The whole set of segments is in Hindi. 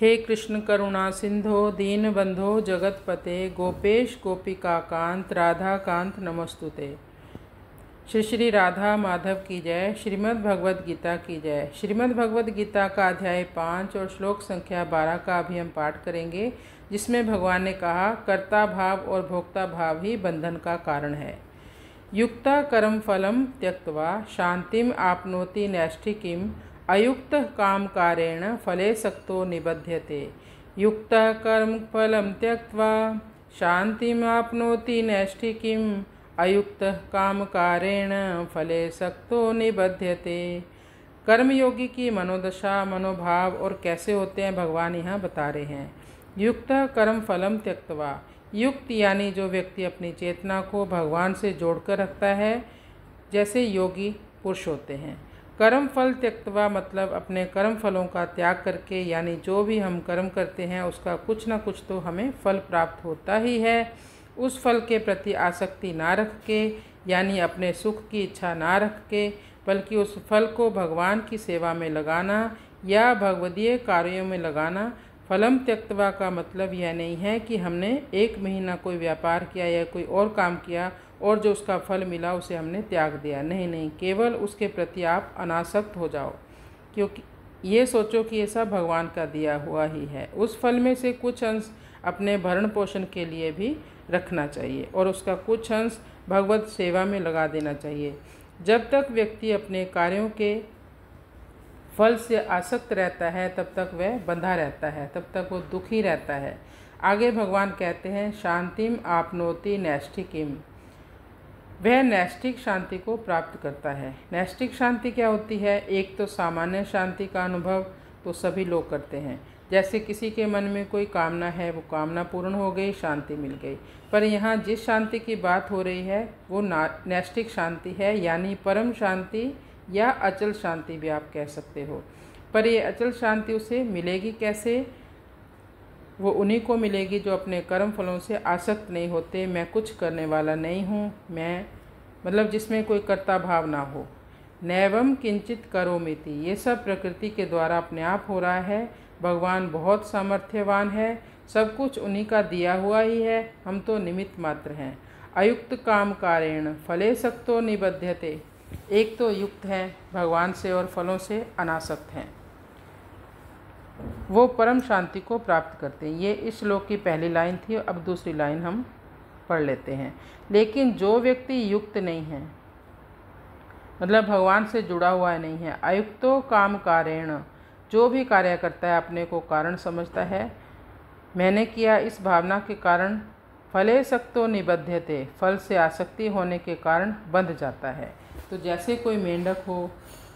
हे कृष्ण करुणा सिंधो दीनबंधो जगतपते गोपेश गोपिकाकांत राधा कांत नमस्तुते। श्री श्री राधा माधव की जय। श्रीमद् भगवद गीता की जय। श्रीमद् भगवद गीता का अध्याय 5 और श्लोक संख्या 12 का अभी हम पाठ करेंगे, जिसमें भगवान ने कहा कर्ता भाव और भोक्ता भाव ही बंधन का कारण है। युक्ता कर्म फलम त्यक्त्वा शांतिम आपनोति नैष्ठिकीम अयुक्त काम कारेण फले सक्तो निबध्यते। युक्त कर्म फलम त्यक्त्वा शांतिम आपनोति नैष्ठिकीम अयुक्त काम कारेण फले सक्तो निबध्यते। कर्मयोगी की मनोदशा मनोभाव और कैसे होते हैं भगवान यहाँ बता रहे हैं। युक्त कर्म फलम त्यक्त्वा, युक्त यानी जो व्यक्ति अपनी चेतना को भगवान से जोड़कर रखता है, जैसे योगी पुरुष होते हैं। कर्म फल त्यक्त्वा मतलब अपने कर्म फलों का त्याग करके, यानी जो भी हम कर्म करते हैं उसका कुछ ना कुछ तो हमें फल प्राप्त होता ही है। उस फल के प्रति आसक्ति ना रख के, यानी अपने सुख की इच्छा ना रख के, बल्कि उस फल को भगवान की सेवा में लगाना या भगवदीय कार्यों में लगाना। फलम त्यक्त्वा का मतलब यह नहीं है कि हमने 1 महीना कोई व्यापार किया या कोई और काम किया और जो उसका फल मिला उसे हमने त्याग दिया। नहीं, केवल उसके प्रति आप अनासक्त हो जाओ, क्योंकि ये सोचो कि ये सब भगवान का दिया हुआ ही है। उस फल में से कुछ अंश अपने भरण पोषण के लिए भी रखना चाहिए और उसका कुछ अंश भगवत सेवा में लगा देना चाहिए। जब तक व्यक्ति अपने कार्यों के फल से आसक्त रहता है तब तक वह बंधा रहता है, तब तक वो दुखी रहता है। आगे भगवान कहते हैं शांतिम आपनोति नैष्ठिकीम, वह नैष्ठिक शांति को प्राप्त करता है। नैष्ठिक शांति क्या होती है? एक तो सामान्य शांति का अनुभव तो सभी लोग करते हैं, जैसे किसी के मन में कोई कामना है, वो कामना पूर्ण हो गई, शांति मिल गई। पर यहाँ जिस शांति की बात हो रही है वो नैष्ठिक शांति है, यानी परम शांति या अचल शांति भी आप कह सकते हो। पर ये अचल शांति उसे मिलेगी कैसे? वो उन्हीं को मिलेगी जो अपने कर्म फलों से आसक्त नहीं होते। मैं कुछ करने वाला नहीं हूँ, मैं मतलब जिसमें कोई कर्ता भाव ना हो। नैवम किंचित करोमिति, ये सब प्रकृति के द्वारा अपने आप हो रहा है। भगवान बहुत सामर्थ्यवान है, सब कुछ उन्हीं का दिया हुआ ही है, हम तो निमित्त मात्र हैं। अयुक्त काम कारेण फले सक्तो निबध्यते, एक तो युक्त है भगवान से और फलों से अनासक्त हैं, वो परम शांति को प्राप्त करते हैं। ये इस श्लोक की पहली लाइन थी। अब दूसरी लाइन हम पढ़ लेते हैं। लेकिन जो व्यक्ति युक्त नहीं है, मतलब भगवान से जुड़ा हुआ नहीं है, अयुक्तो काम कारेण, जो भी कार्य करता है अपने को कारण समझता है, मैंने किया इस भावना के कारण फले सक्तो निबध्यते, फल से आसक्ति होने के कारण बंध जाता है। तो जैसे कोई मेंढक हो,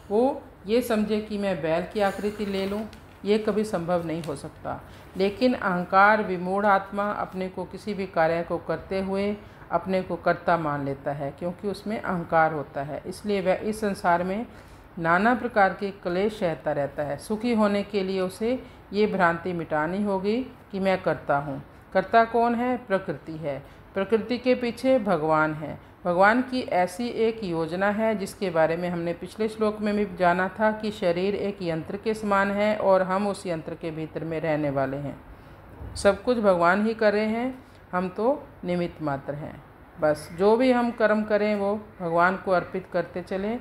वो ये समझे कि मैं बैल की आकृति ले लूँ, ये कभी संभव नहीं हो सकता। लेकिन अहंकार विमूढ़ आत्मा अपने को किसी भी कार्य को करते हुए अपने को कर्ता मान लेता है, क्योंकि उसमें अहंकार होता है। इसलिए वह इस संसार में नाना प्रकार के क्लेश सहता रहता है। सुखी होने के लिए उसे ये भ्रांति मिटानी होगी कि मैं करता हूँ। कर्ता कौन है? प्रकृति है। प्रकृति के पीछे भगवान है। भगवान की ऐसी एक योजना है जिसके बारे में हमने पिछले श्लोक में भी जाना था कि शरीर एक यंत्र के समान है और हम उस यंत्र के भीतर में रहने वाले हैं। सब कुछ भगवान ही कर रहे हैं, हम तो निमित्त मात्र हैं। बस जो भी हम कर्म करें वो भगवान को अर्पित करते चलें।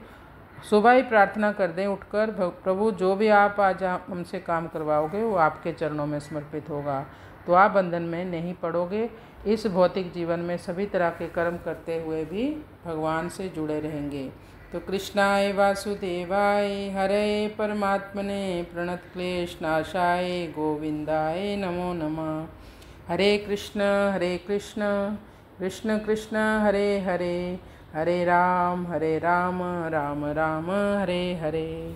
सुबह ही प्रार्थना कर दें उठकर, प्रभु जो भी आप आज हमसे काम करवाओगे वो आपके चरणों में समर्पित होगा, तो आप बंधन में नहीं पड़ोगे। इस भौतिक जीवन में सभी तरह के कर्म करते हुए भी भगवान से जुड़े रहेंगे। तो कृष्णाय वासुदेवाय हरे परमात्मने प्रणतक्लेशनाशाय गोविंदाय नमो नमः। हरे कृष्ण कृष्ण कृष्ण हरे हरे, हरे राम राम राम हरे हरे।